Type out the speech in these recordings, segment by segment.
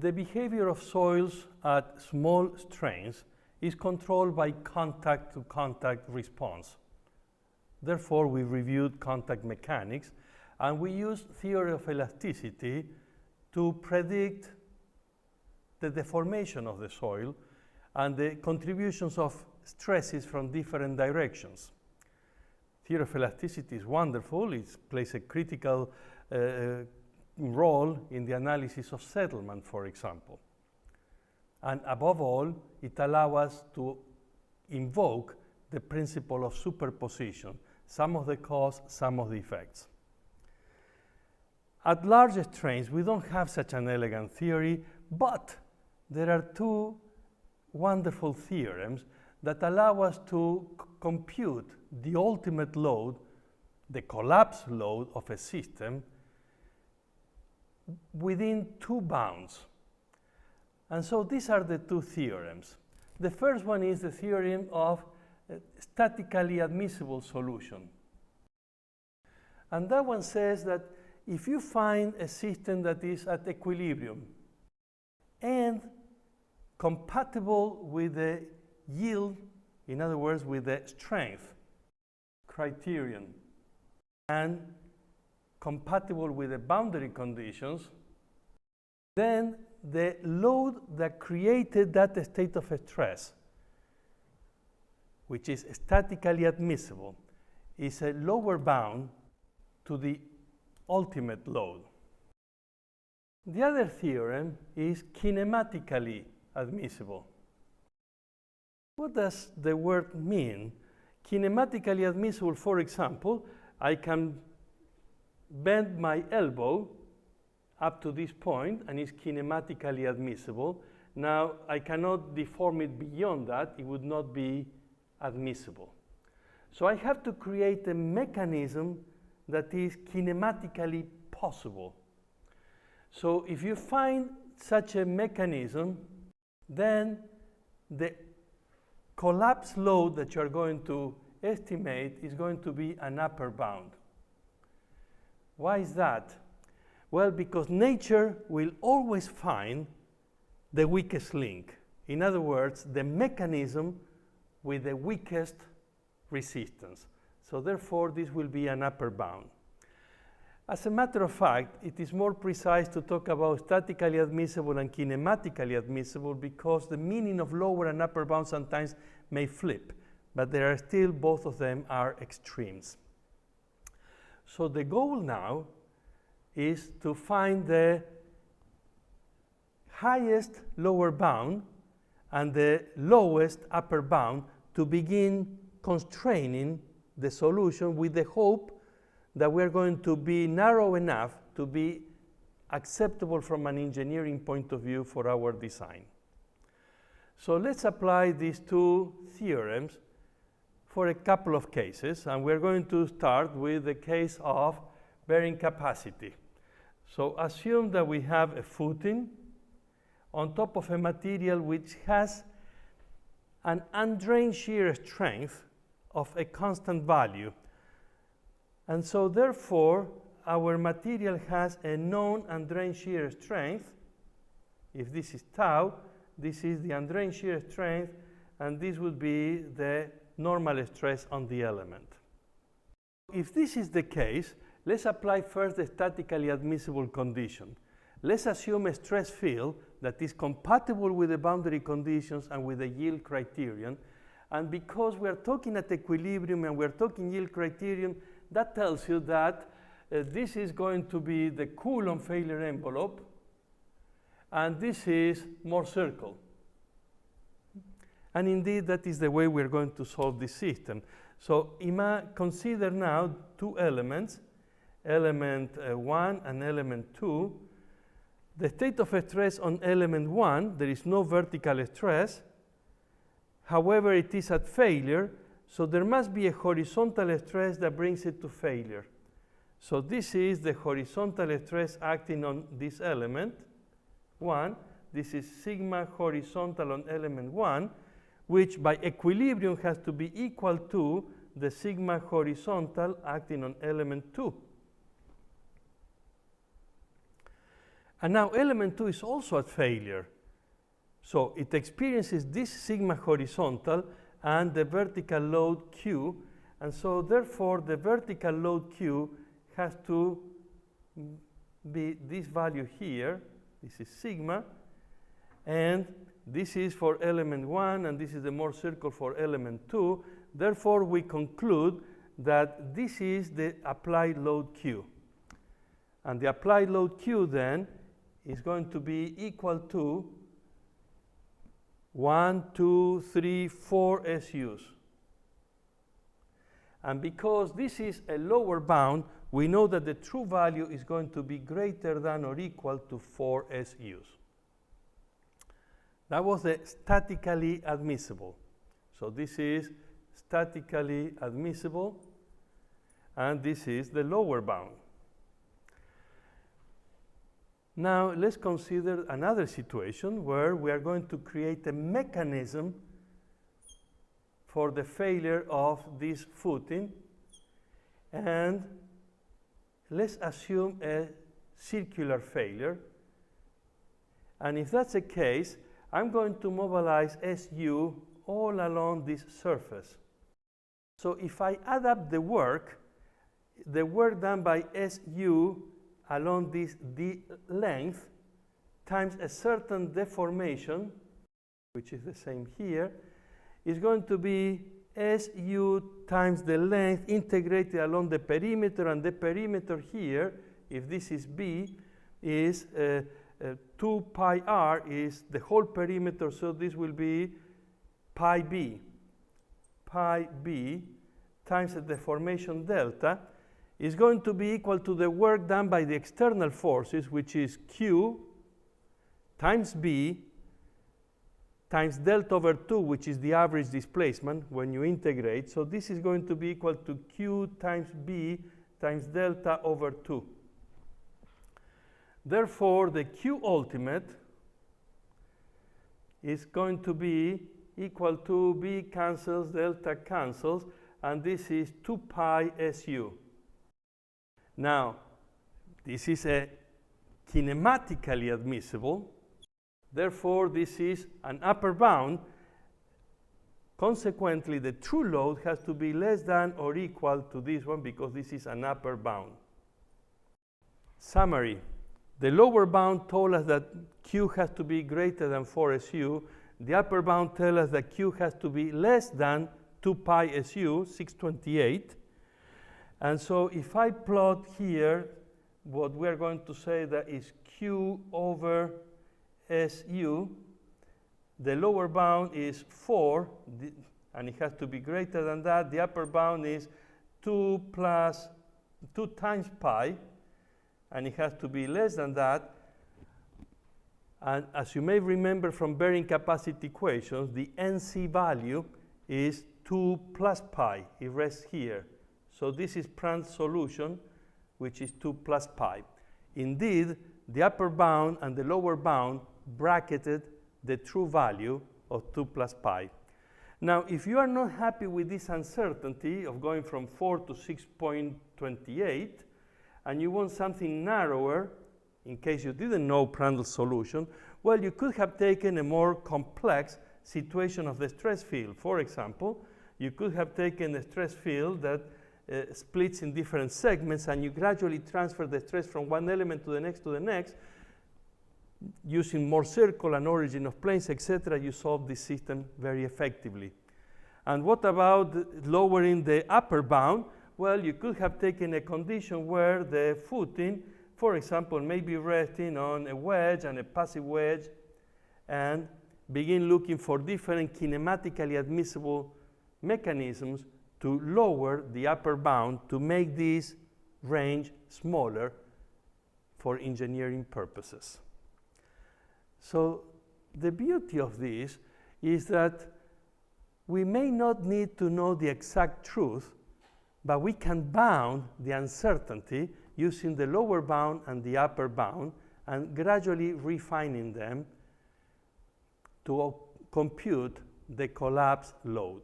the behavior of soils at small strains is controlled by contact-to-contact response. Therefore, we reviewed contact mechanics, and we used theory of elasticity to predict the deformation of the soil and the contributions of stresses from different directions. Theory of elasticity is wonderful. It plays a critical role in the analysis of settlement, for example. And above all, it allows us to invoke the principle of superposition, some of the cause, some of the effects. At large strains, we don't have such an elegant theory, but there are two wonderful theorems that allow us to compute the ultimate load, the collapse load of a system, within two bounds. And so these are the two theorems. The first one is the theorem of statically admissible solution. And that one says that if you find a system that is at equilibrium and compatible with the yield, in other words, with the strength criterion, and compatible with the boundary conditions, then the load that created that state of stress, which is statically admissible, is a lower bound to the ultimate load. The other theorem is kinematically admissible. What does the word mean? Kinematically admissible, for example, I can bend my elbow up to this point and it's kinematically admissible. Now, I cannot deform it beyond that. It would not be admissible. So I have to create a mechanism that is kinematically possible. So if you find such a mechanism, then the collapse load that you're going to estimate is going to be an upper bound. Why is that? Well, because nature will always find the weakest link. In other words, the mechanism with the weakest resistance. So therefore, this will be an upper bound. As a matter of fact, it is more precise to talk about statically admissible and kinematically admissible because the meaning of lower and upper bound sometimes may flip, but there are still, both of them are extremes. So the goal now is to find the highest lower bound and the lowest upper bound to begin constraining the solution with the hope that we're going to be narrow enough to be acceptable from an engineering point of view for our design. So let's apply these two theorems for a couple of cases, and we're going to start with the case of bearing capacity. So assume that we have a footing on top of a material which has an undrained shear strength of a constant value. And so therefore, our material has a known undrained shear strength. If this is tau, this is the undrained shear strength, and this would be the normal stress on the element. If this is the case, let's apply first the statically admissible condition. Let's assume a stress field that is compatible with the boundary conditions and with the yield criterion. And because we're talking at equilibrium and we're talking yield criterion, that tells you that this is going to be the Coulomb failure envelope, and this is Mohr circle. And indeed, that is the way we're going to solve this system. So consider now two elements, element 1 and element 2. The state of stress on element 1, there is no vertical stress. However, it is at failure, so there must be a horizontal stress that brings it to failure. So this is the horizontal stress acting on this element 1. This is sigma horizontal on element 1, which by equilibrium has to be equal to the sigma horizontal acting on element 2. And now element 2 is also at failure. So it experiences this sigma horizontal and the vertical load Q, and so therefore the vertical load Q has to be this value here. This is sigma, and this is for element 1, and this is the Mohr circle for element 2. Therefore, we conclude that this is the applied load Q. And the applied load Q then is going to be equal to 1, 2, 3, 4 SUs. And because this is a lower bound, we know that the true value is going to be greater than or equal to 4 SUs. That was the statically admissible. So this is statically admissible, and this is the lower bound. Now let's consider another situation where we are going to create a mechanism for the failure of this footing, and let's assume a circular failure. And if that's the case, I'm going to mobilize SU all along this surface. So if I add up the work done by SU along this D length times a certain deformation, which is the same here, is going to be SU times the length integrated along the perimeter, and the perimeter here, if this is B, is 2 pi r is the whole perimeter, so this will be pi b. Pi b times the deformation delta is going to be equal to the work done by the external forces, which is Q times B times delta over 2, which is the average displacement when you integrate. So this is going to be equal to Q times B times delta over 2. Therefore, the Q ultimate is going to be equal to B cancels, delta cancels, and this is 2 pi SU. Now, this is a kinematically admissible. Therefore, this is an upper bound. Consequently, the true load has to be less than or equal to this one because this is an upper bound. Summary. The lower bound told us that Q has to be greater than 4 SU. The upper bound tells us that Q has to be less than 2 pi SU, 628. And so if I plot here, what we're going to say that is Q over SU, the lower bound is 4, and it has to be greater than that. The upper bound is 2 plus 2 times pi, and it has to be less than that. And as you may remember from bearing capacity equations, the NC value is 2 plus pi. It rests here. So this is Prandt's solution, which is 2 plus pi. Indeed, the upper bound and the lower bound bracketed the true value of 2 plus pi. Now, if you are not happy with this uncertainty of going from 4 to 6.28, and you want something narrower, in case you didn't know Prandt's solution, well, you could have taken a more complex situation of the stress field. For example, you could have taken a stress field that splits in different segments, and you gradually transfer the stress from one element to the next, using Mohr circle and origin of planes, etc. You solve this system very effectively. And what about lowering the upper bound? Well, you could have taken a condition where the footing, for example, may be resting on a wedge and a passive wedge, and begin looking for different kinematically admissible mechanisms to lower the upper bound to make this range smaller for engineering purposes. So the beauty of this is that we may not need to know the exact truth, but we can bound the uncertainty using the lower bound and the upper bound and gradually refining them to compute the collapse load.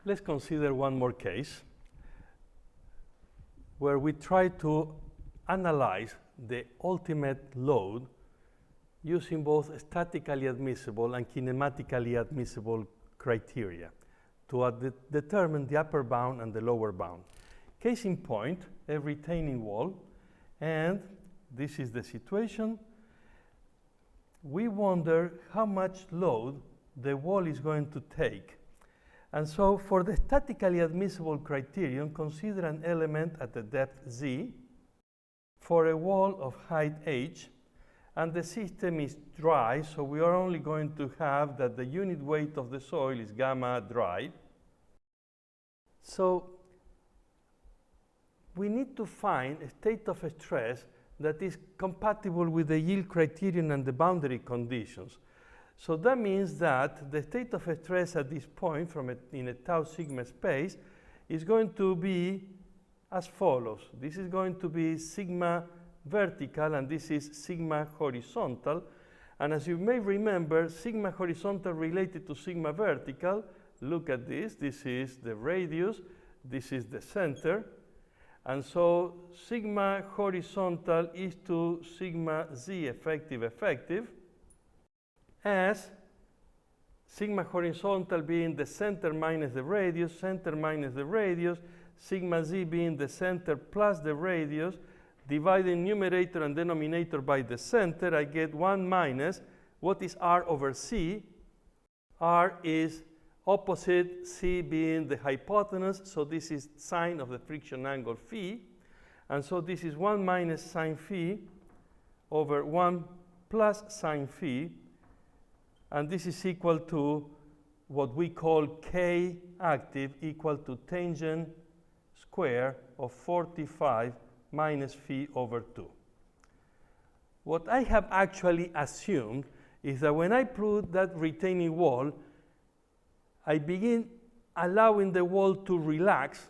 Let's consider one more case. where we try to analyze the ultimate load using both statically admissible and kinematically admissible criteria to determine the upper bound and the lower bound. Case in point, a retaining wall, and this is the situation. We wonder how much load the wall is going to take. And so for the statically admissible criterion, consider an element at the depth z for a wall of height h, and the system is dry, so we are only going to have that the unit weight of the soil is gamma dry. So we need to find a state of stress that is compatible with the yield criterion and the boundary conditions. So that means that the state of stress at this point in a tau sigma space is going to be as follows. This is going to be sigma vertical, and this is sigma horizontal. And as you may remember, sigma horizontal related to sigma vertical, look at this. This is the radius. This is the center. And so sigma horizontal is to sigma z effective, as sigma horizontal being the center minus the radius, sigma z being the center plus the radius, dividing numerator and denominator by the center, I get 1 minus, what is r over c? R is opposite, c being the hypotenuse, so this is sine of the friction angle phi, and so this is 1 minus sine phi over 1 plus sine phi, and this is equal to what we call K active equal to tangent square of 45 minus phi over 2. What I have actually assumed is that when I put that retaining wall, I begin allowing the wall to relax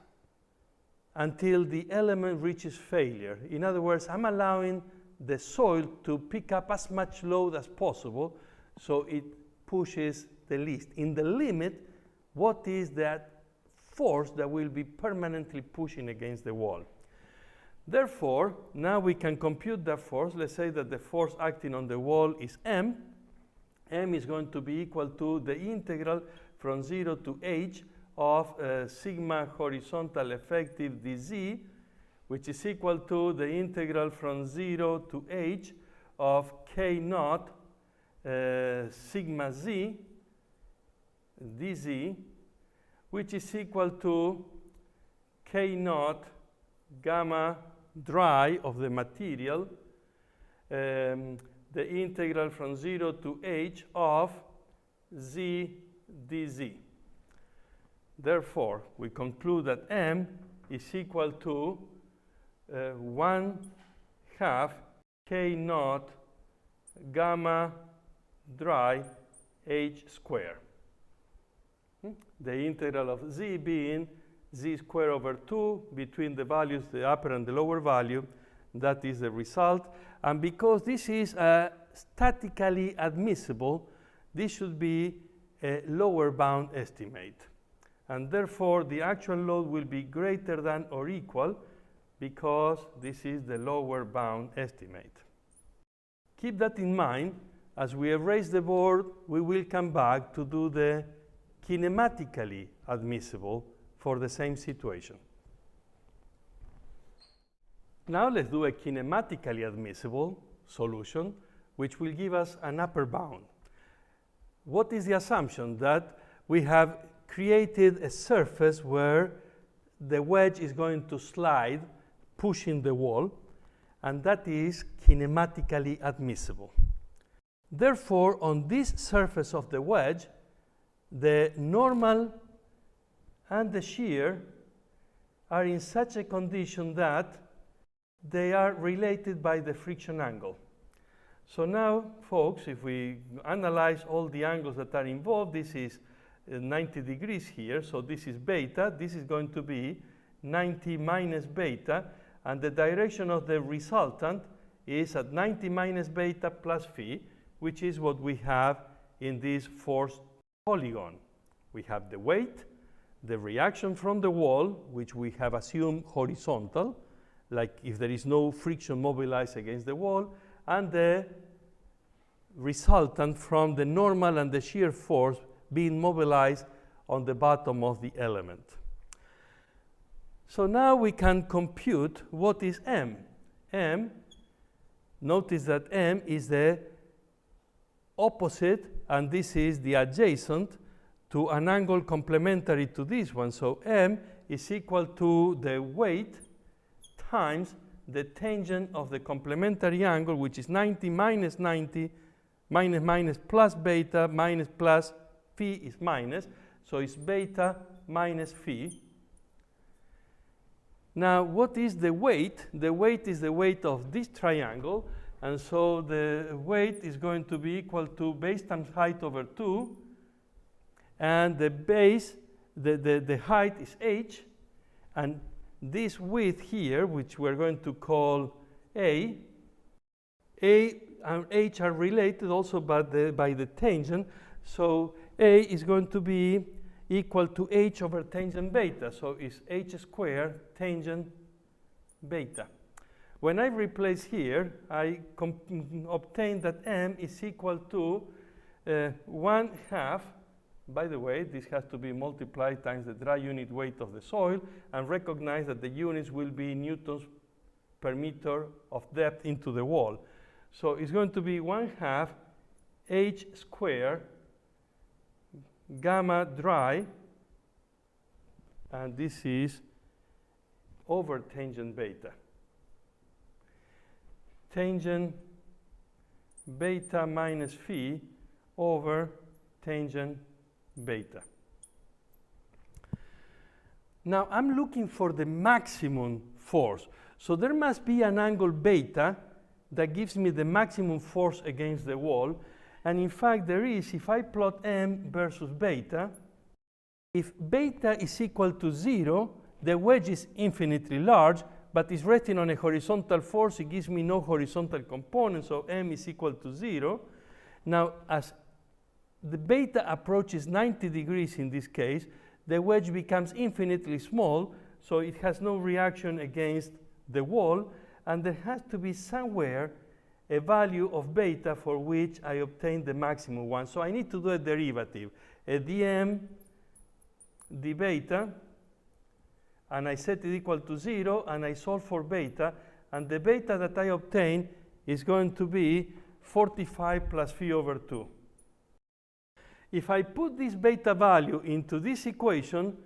until the element reaches failure. In other words, I'm allowing the soil to pick up as much load as possible so it pushes the least. In the limit, what is that force that will be permanently pushing against the wall? Therefore, now we can compute that force. Let's say that the force acting on the wall is m. M is going to be equal to the integral from 0 to h of sigma horizontal effective dz, which is equal to the integral from 0 to h of k naught sigma z dz, which is equal to k naught gamma dry of the material, the integral from 0 to h of z dz. Therefore, we conclude that m is equal to 1/2 k naught gamma dry h square. The integral of z being z square over 2 between the values, the upper and the lower value. That is the result. And because this is statically admissible, this should be a lower bound estimate. And therefore, the actual load will be greater than or equal because this is the lower bound estimate. Keep that in mind. As we erase the board, we will come back to do the kinematically admissible for the same situation. Now let's do a kinematically admissible solution, which will give us an upper bound. What is the assumption? That we have created a surface where the wedge is going to slide, pushing the wall, and that is kinematically admissible. Therefore, on this surface of the wedge, the normal and the shear are in such a condition that they are related by the friction angle. So now, folks, if we analyze all the angles that are involved, this is 90 degrees here, so this is beta. This is going to be 90 minus beta, and the direction of the resultant is at 90 minus beta plus phi, which is what we have in this forced polygon. We have the weight, the reaction from the wall, which we have assumed horizontal, like if there is no friction mobilized against the wall, and the resultant from the normal and the shear force being mobilized on the bottom of the element. So now we can compute what is M. M, notice that M is the opposite, and this is the adjacent to an angle complementary to this one. So M is equal to the weight times the tangent of the complementary angle, which is 90 minus 90, minus minus plus beta, minus plus phi is minus. So it's beta minus phi. Now, what is the weight? The weight is the weight of this triangle. And so the weight is going to be equal to base times height over 2. And the base, the height is h. And this width here, which we're going to call A and H are related also by the tangent. So A is going to be equal to H over tangent beta. So it's H squared tangent beta. When I replace here, I obtain that M is equal to 1/2. By the way, this has to be multiplied times the dry unit weight of the soil, and recognize that the units will be newtons per meter of depth into the wall. So it's going to be 1/2 H squared gamma dry, and this is over tangent beta. Tangent beta minus phi over tangent beta. Now I'm looking for the maximum force. So there must be an angle beta that gives me the maximum force against the wall. And in fact, there is, if I plot M versus beta, if beta is equal to 0, the wedge is infinitely large, but it's resting on a horizontal force. It gives me no horizontal component, so M is equal to 0. Now, as the beta approaches 90 degrees in this case, the wedge becomes infinitely small, so it has no reaction against the wall, and there has to be somewhere a value of beta for which I obtain the maximum one. So I need to do a derivative, a dm d beta, and I set it equal to 0, and I solve for beta, and the beta that I obtain is going to be 45 plus phi over 2. If I put this beta value into this equation,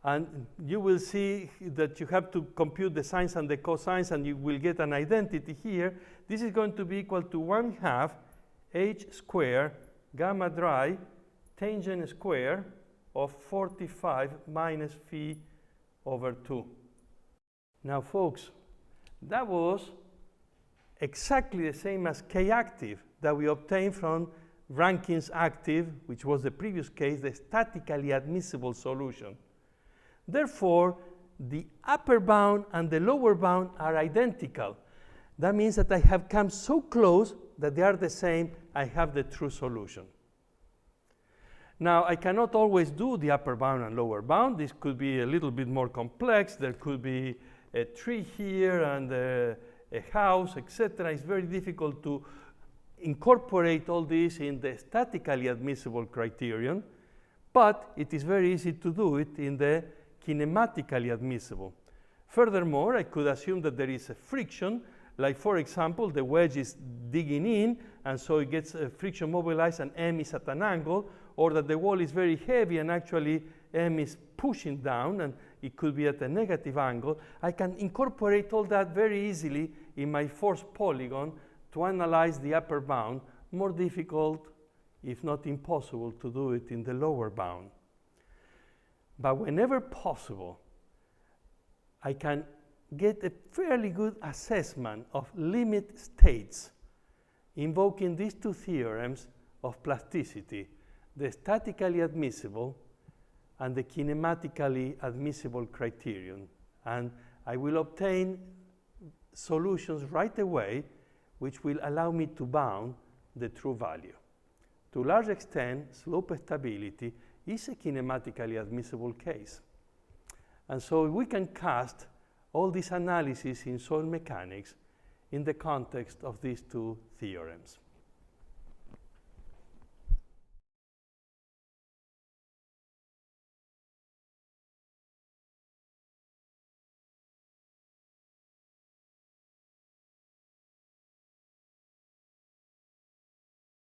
and you will see that you have to compute the sines and the cosines, and you will get an identity here. This is going to be equal to 1/2 H squared gamma dry tangent square of 45 minus phi over 2. Now, folks, that was exactly the same as K active that we obtained from Rankin's active, which was the previous case, the statically admissible solution. Therefore, the upper bound and the lower bound are identical. That means that I have come so close that they are the same. I have the true solution. Now, I cannot always do the upper bound and lower bound. This could be a little bit more complex. There could be a tree here and a house, etc. It's very difficult to incorporate all this in the statically admissible criterion, but it is very easy to do it in the kinematically admissible. Furthermore, I could assume that there is a friction, like for example, the wedge is digging in, and so it gets friction mobilized and M is at an angle, or that the wall is very heavy and actually M is pushing down and it could be at a negative angle. I can incorporate all that very easily in my force polygon to analyze the upper bound. More difficult, if not impossible, to do it in the lower bound. But whenever possible, I can get a fairly good assessment of limit states invoking these two theorems of plasticity, the statically admissible and the kinematically admissible criterion. And I will obtain solutions right away which will allow me to bound the true value. To a large extent, slope stability is a kinematically admissible case. And so we can cast all these analyses in soil mechanics in the context of these two theorems.